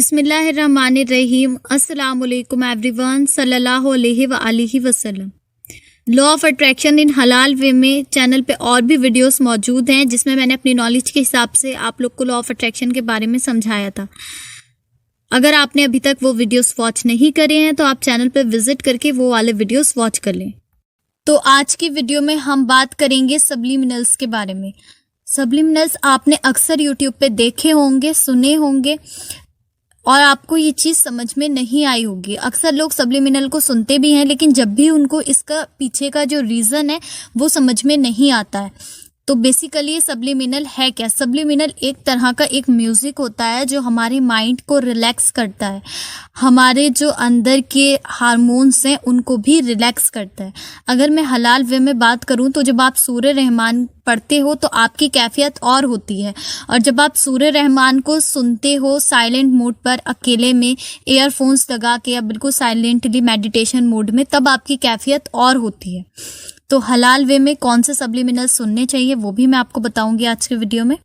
बिस्मिल्लाहिर्रहमानिर्रहीम। अस्सलाम वालेकुम एवरीवन, सल्लल्लाहु अलैहि व आलिहि वसल्लम। लॉ ऑफ अट्रैक्शन इन हलाल वे में चैनल पे और भी वीडियोस मौजूद हैं जिसमें मैंने अपनी नॉलेज के हिसाब से आप लोग को लॉ ऑफ अट्रैक्शन के बारे में समझाया था। अगर आपने अभी तक वो वीडियोस वॉच नहीं करे हैं तो आप चैनल पे विजिट करके वो वाले वीडियोस वॉच कर लें। तो आज की वीडियो में हम बात करेंगे सब्लिमिनल्स के बारे में। सब्लिमिनल्स आपने अक्सर यूट्यूब पे देखे होंगे, सुने होंगे और आपको ये चीज़ समझ में नहीं आई होगी। अक्सर लोग सब्लिमिनल को सुनते भी हैं लेकिन जब भी उनको इसका पीछे का जो रीज़न है वो समझ में नहीं आता है। तो बेसिकली ये सब्लिमिनल है क्या? सब्लिमिनल एक तरह का एक म्यूज़िक होता है जो हमारे माइंड को रिलैक्स करता है, हमारे जो अंदर के हार्मोन्स हैं उनको भी रिलैक्स करता है। अगर मैं हलाल वे में बात करूं तो जब आप सूर्य रहमान पढ़ते हो तो आपकी कैफियत और होती है, और जब आप सूर्य रहमान को सुनते हो साइलेंट मोड पर अकेले में ईयरफोन्स लगा के या बिल्कुल साइलेंटली मेडिटेशन मोड में, तब आपकी कैफियत और होती है। तो हलाल वे में कौन से सब्लिमिनल्स सुनने चाहिए वो भी मैं आपको बताऊंगी आज के वीडियो में।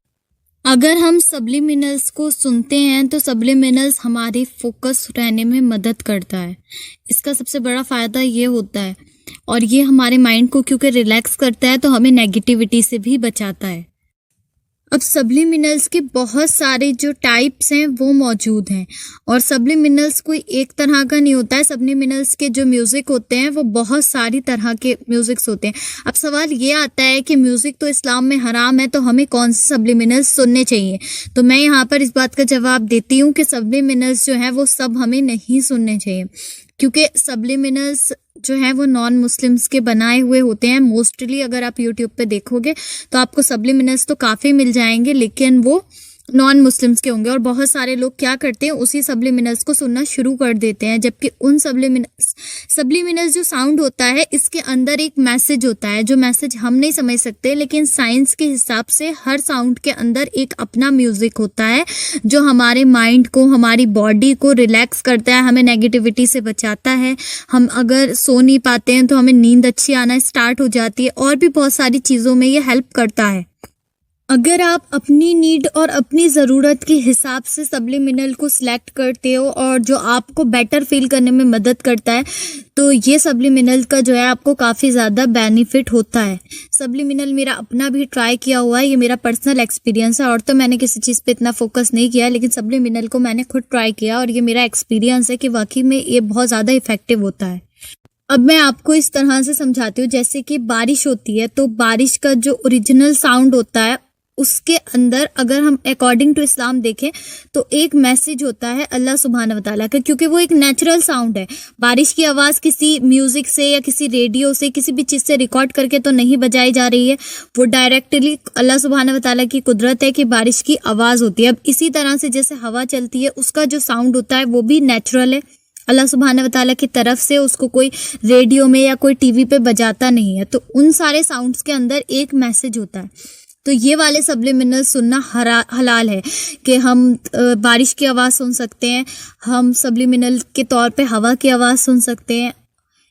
अगर हम सब्लिमिनल्स को सुनते हैं तो सब्लिमिनल्स हमारे फोकस रहने में मदद करता है। इसका सबसे बड़ा फ़ायदा ये होता है, और ये हमारे माइंड को क्योंकि रिलैक्स करता है तो हमें नेगेटिविटी से भी बचाता है। अब सब्लिमिनल्स के बहुत सारे जो टाइप्स हैं वो मौजूद हैं, और सब्लिमिनल्स कोई एक तरह का नहीं होता है। सब्लिमिनल्स के जो म्यूज़िक होते हैं वो बहुत सारी तरह के म्यूज़िक्स होते हैं। अब सवाल ये आता है कि म्यूज़िक तो इस्लाम में हराम है, तो हमें कौन से सब्लिमिनल्स सुनने चाहिए? तो मैं यहाँ पर इस बात का जवाब देती हूँ कि सब्लिमिनल्स जो हैं वो सब हमें नहीं सुनने चाहिए, क्योंकि सब्लिमिनल्स जो है वो नॉन मुस्लिम्स के बनाए हुए होते हैं। मोस्टली अगर आप यूट्यूब पे देखोगे तो आपको सब्लिमिनल्स तो काफ़ी मिल जाएंगे लेकिन वो नॉन मुस्लिम्स के होंगे, और बहुत सारे लोग क्या करते हैं उसी सब्लिमिनल्स को सुनना शुरू कर देते हैं, जबकि उन सब्लिमिनल्स जो साउंड होता है इसके अंदर एक मैसेज होता है, जो मैसेज हम नहीं समझ सकते, लेकिन साइंस के हिसाब से हर साउंड के अंदर एक अपना म्यूज़िक होता है जो हमारे माइंड को, हमारी बॉडी को रिलैक्स करता है, हमें नेगेटिविटी से बचाता है। हम अगर सो नहीं पाते हैं तो हमें नींद अच्छी आना स्टार्ट हो जाती है, और भी बहुत सारी चीज़ों में ये हेल्प करता है। अगर आप अपनी नीड और अपनी ज़रूरत के हिसाब से सब्लिमिनल को सिलेक्ट करते हो और जो आपको बेटर फील करने में मदद करता है, तो ये सब्लिमिनल का जो है आपको काफ़ी ज़्यादा बेनिफिट होता है। सब्लिमिनल मेरा अपना भी ट्राई किया हुआ है, ये मेरा पर्सनल एक्सपीरियंस है, और तो मैंने किसी चीज़ पे इतना फोकस नहीं किया, लेकिन सब्लिमिनल को मैंने खुद ट्राई किया और ये मेरा एक्सपीरियंस है कि वाकई में ये बहुत ज़्यादा इफ़ेक्टिव होता है। अब मैं आपको इस तरह से समझाती हूँ, जैसे कि बारिश होती है तो बारिश का जो ओरिजिनल साउंड होता है उसके अंदर अगर हम अकॉर्डिंग टू इस्लाम देखें तो एक मैसेज होता है अल्लाह सुब्हानहू व तआला का, क्योंकि वो एक नेचुरल साउंड है। बारिश की आवाज़ किसी म्यूज़िक से या किसी रेडियो से, किसी भी चीज़ से रिकॉर्ड करके तो नहीं बजाई जा रही है, वो डायरेक्टली अल्लाह सुब्हानहू व तआला की कुदरत है कि बारिश की आवाज़ होती है। अब इसी तरह से जैसे हवा चलती है उसका जो साउंड होता है वो भी नेचुरल है, अल्लाह सुब्हानहू व तआला की तरफ से, उसको कोई रेडियो में या कोई टीवी पे बजाता नहीं है। तो उन सारे साउंड्स के अंदर एक मैसेज होता है। तो ये वाले सब्लिमिनल सुनना हलाल है कि हम बारिश की आवाज़ सुन सकते हैं, हम सब्लिमिनल के तौर पे हवा की आवाज़ सुन सकते हैं।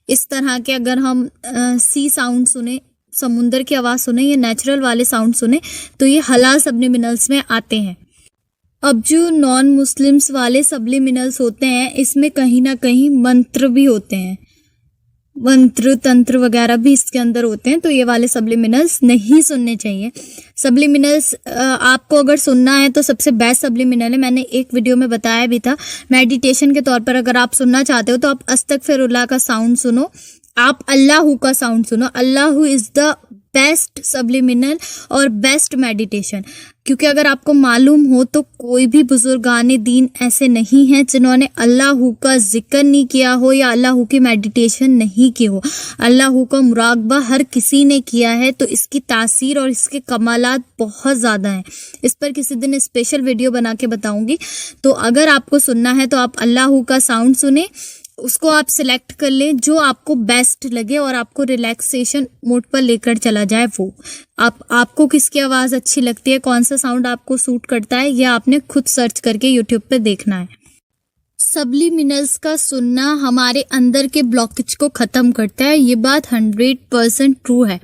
इस तरह के अगर हम सी साउंड सुने, समुंदर की आवाज़ सुने, या नेचुरल वाले साउंड सुने, तो ये हलाल सब्लिमिनल्स में आते हैं। अब जो नॉन मुस्लिम्स वाले सब्लिमिनल्स होते हैं इसमें कहीं ना कहीं मंत्र भी होते हैं, मंत्र तंत्र वगैरह भी इसके अंदर होते हैं, तो ये वाले सब्लिमिनल्स नहीं सुनने चाहिए। सब्लिमिनल्स आपको अगर सुनना है तो सबसे बेस्ट सब्लिमिनल है, मैंने एक वीडियो में बताया भी था, मेडिटेशन के तौर पर अगर आप सुनना चाहते हो तो आप अस्तगफिरुल्लाह का साउंड सुनो, आप अल्लाहू का साउंड सुनो। Allahu is the best subliminal और बेस्ट मेडिटेशन, क्योंकि अगर आपको मालूम हो तो कोई भी बुजुर्गाने दीन ऐसे नहीं हैं जिन्होंने अल्लाहू का जिक्र नहीं किया हो या अल्लाहू की मेडिटेशन नहीं की हो। अल्लाहू का मुराकबा हर किसी ने किया है, तो इसकी तासीर और इसके कमालात बहुत ज़्यादा हैं। इस पर किसी दिन स्पेशल वीडियो बना के बताऊँगी। तो अगर आपको सुनना है तो आप अल्लाहू का साउंड सुने, उसको आप सिलेक्ट कर लें जो आपको बेस्ट लगे और आपको रिलैक्सेशन मोड पर लेकर चला जाए। वो आपको किसकी आवाज़ अच्छी लगती है, कौन सा साउंड आपको सूट करता है, यह आपने खुद सर्च करके यूट्यूब पे देखना है। सब्लिमिनल्स का सुनना हमारे अंदर के ब्लॉकेज को ख़त्म करता है, ये बात 100% ट्रू है।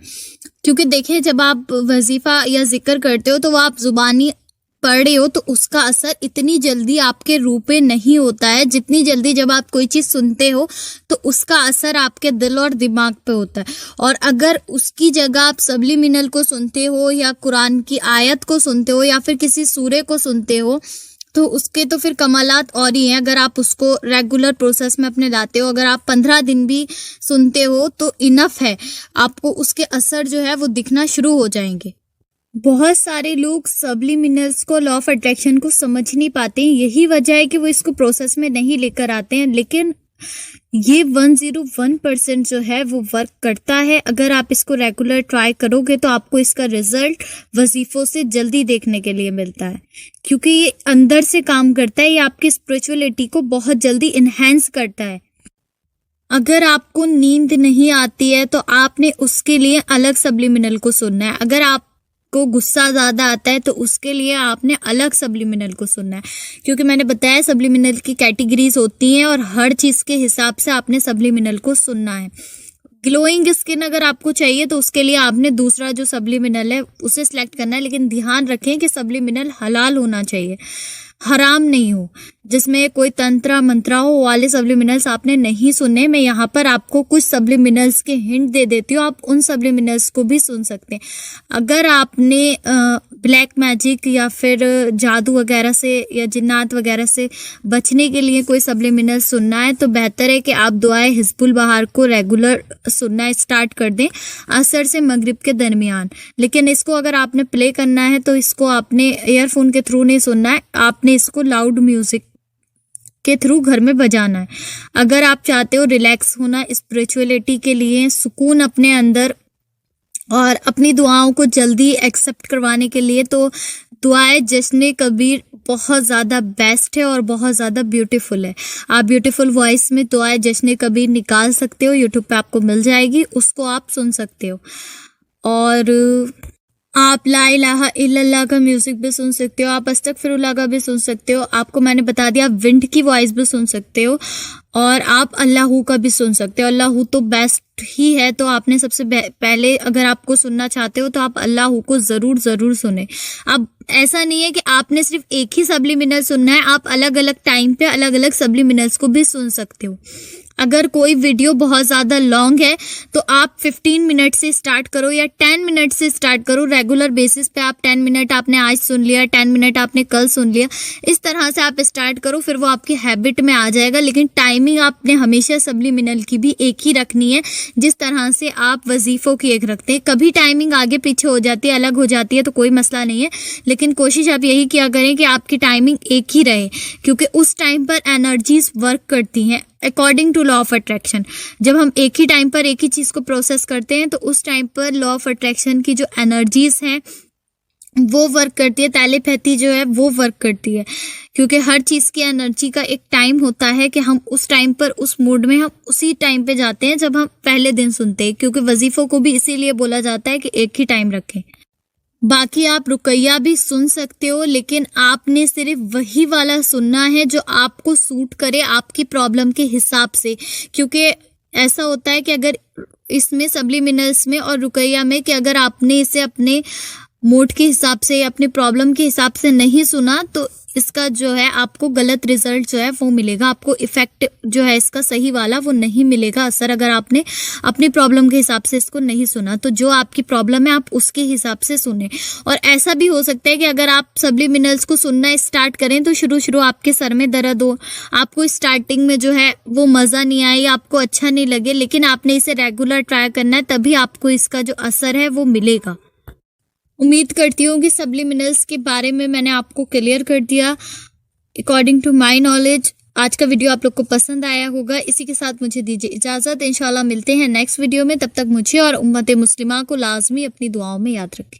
क्योंकि देखिए, जब आप वजीफ़ा या जिक्र करते हो तो वो आप ज़ुबानी पढ़ रहे हो तो उसका असर इतनी जल्दी आपके रूह पे नहीं होता है जितनी जल्दी जब आप कोई चीज़ सुनते हो तो उसका असर आपके दिल और दिमाग पे होता है। और अगर उसकी जगह आप सब्लिमिनल को सुनते हो या कुरान की आयत को सुनते हो या फिर किसी सूरे को सुनते हो तो उसके तो फिर कमालात और ही हैं। अगर आप उसको रेगुलर प्रोसेस में अपने लाते हो, अगर आप 15 दिन भी सुनते हो तो इनफ है, आपको उसके असर जो है वो दिखना शुरू हो जाएंगे। बहुत सारे लोग सब्लिमिनल्स को, लॉ ऑफ अट्रैक्शन को समझ नहीं पाते हैं। यही वजह है कि वो इसको प्रोसेस में नहीं लेकर आते हैं। लेकिन ये 101% जो है वो वर्क करता है। अगर आप इसको रेगुलर ट्राई करोगे तो आपको इसका रिजल्ट वजीफों से जल्दी देखने के लिए मिलता है, क्योंकि ये अंदर से काम करता है। ये आपकी स्पिरिचुअलिटी को बहुत जल्दी इन्हेंस करता है। अगर आपको नींद नहीं आती है तो आपने उसके लिए अलग सब्लिमिनल को सुनना है। अगर आपको गुस्सा ज़्यादा आता है तो उसके लिए आपने अलग सब्लिमिनल को सुनना है, क्योंकि मैंने बताया सब्लिमिनल की कैटेगरीज होती हैं और हर चीज़ के हिसाब से आपने सब्लिमिनल को सुनना है। ग्लोइंग स्किन अगर आपको चाहिए तो उसके लिए आपने दूसरा जो सब्लिमिनल है उसे सिलेक्ट करना है, लेकिन ध्यान रखें कि सब्लिमिनल हलाल होना चाहिए, हराम नहीं हो, जिसमें कोई तंत्रा मंत्रा हो वाले सब्लिमिनल्स आपने नहीं सुनने। मैं यहाँ पर आपको कुछ सब्लिमिनल्स के हिंट दे देती हूँ, आप उन सब्लिमिनल्स को भी सुन सकते हैं। अगर आपने ब्लैक मैजिक या फिर जादू वगैरह से या जिन्नात वगैरह से बचने के लिए कोई सब्लिमिनल सुनना है तो बेहतर है कि आप दुआए हिज़्बुल बहार को रेगुलर सुनना स्टार्ट कर दें असर से मगरिब के दरमियान। लेकिन इसको अगर आपने प्ले करना है तो इसको आपने ईयरफोन के थ्रू नहीं सुनना है, आपने इसको लाउड म्यूजिक के थ्रू घर में बजाना है। अगर आप चाहते हो रिलैक्स होना, स्पिरिचुअलिटी के लिए सुकून अपने अंदर और अपनी दुआओं को जल्दी एक्सेप्ट करवाने के लिए, तो दुआए जश्न कबीर बहुत ज़्यादा बेस्ट है और बहुत ज़्यादा ब्यूटीफुल है। आप ब्यूटीफुल वॉइस में दुआए जश्न कबीर निकाल सकते हो, यूट्यूब पे आपको मिल जाएगी, उसको आप सुन सकते हो। और आप ला इलाहा इल्लल्लाह का म्यूजिक भी सुन सकते हो, आप अस्तगफिरुल्लाह का भी सुन सकते हो, आपको मैंने बता दिया आप विंड की वॉइस भी सुन सकते हो और आप अल्लाहू का भी सुन सकते हो। अल्लाहू तो बेस्ट ही है, तो आपने सबसे पहले अगर आपको सुनना चाहते हो तो आप अल्लाहू को ज़रूर सुने। अब ऐसा नहीं है कि आपने सिर्फ एक ही सब्लिमिनल सुनना है, आप अलग अलग टाइम पे अलग अलग सब्लिमिनल्स को भी सुन सकते हो। अगर कोई वीडियो बहुत ज़्यादा लॉन्ग है तो आप 15 मिनट से स्टार्ट करो या 10 मिनट से स्टार्ट करो। रेगुलर बेसिस पे आप 10 मिनट आपने आज सुन लिया, 10 मिनट आपने कल सुन लिया, इस तरह से आप स्टार्ट करो, फिर वो आपकी हैबिट में आ जाएगा। लेकिन टाइमिंग आपने हमेशा सब्लिमिनल की भी एक ही रखनी है, जिस तरह से आप वजीफ़ों की एक रखते हैं। कभी टाइमिंग आगे पीछे हो जाती है, अलग हो जाती है तो कोई मसला नहीं है, लेकिन कोशिश आप यही किया करें कि आपकी टाइमिंग एक ही रहे, क्योंकि उस टाइम पर एनर्जीज वर्क करती हैं according to law of attraction. जब हम एक ही टाइम पर एक ही चीज़ को प्रोसेस करते हैं तो उस टाइम पर लॉ ऑफ अट्रैक्शन की जो एनर्जीज हैं वो वर्क करती है, टेलीपैथी जो है वो वर्क करती है, क्योंकि हर चीज़ की एनर्जी का एक टाइम होता है कि हम उस टाइम पर उस मूड में हम उसी टाइम पे जाते हैं जब हम पहले दिन सुनते हैं, क्योंकि वजीफ़ों को भी इसीलिए बोला जाता है कि एक ही टाइम रखें। बाकी आप रुकैया भी सुन सकते हो, लेकिन आपने सिर्फ वही वाला सुनना है जो आपको सूट करे आपकी प्रॉब्लम के हिसाब से, क्योंकि ऐसा होता है कि अगर इसमें सब्लिमिनल्स में और रुकैया में कि अगर आपने इसे अपने मूड के हिसाब से या अपनी प्रॉब्लम के हिसाब से नहीं सुना तो इसका जो है आपको गलत रिजल्ट जो है वो मिलेगा, आपको इफेक्ट जो है इसका सही वाला वो नहीं मिलेगा असर, अगर आपने अपनी प्रॉब्लम के हिसाब से इसको नहीं सुना। तो जो आपकी प्रॉब्लम है आप उसके हिसाब से सुने। और ऐसा भी हो सकता है कि अगर आप सब्लिमिनल्स को सुनना स्टार्ट करें तो शुरू आपके सर में दर्द हो, आपको स्टार्टिंग में जो है वो मज़ा नहीं आए, आपको अच्छा नहीं लगे, लेकिन आपने इसे रेगुलर ट्राई करना है, तभी आपको इसका जो असर है वो मिलेगा। उम्मीद करती हूँ कि सब्लिमिनल्स के बारे में मैंने आपको क्लियर कर दिया अकॉर्डिंग टू माय नॉलेज। आज का वीडियो आप लोग को पसंद आया होगा। इसी के साथ मुझे दीजिए इजाज़त, इंशाल्लाह मिलते हैं नेक्स्ट वीडियो में। तब तक मुझे और उम्मत मुस्लिमा को लाजमी अपनी दुआओं में याद रखें।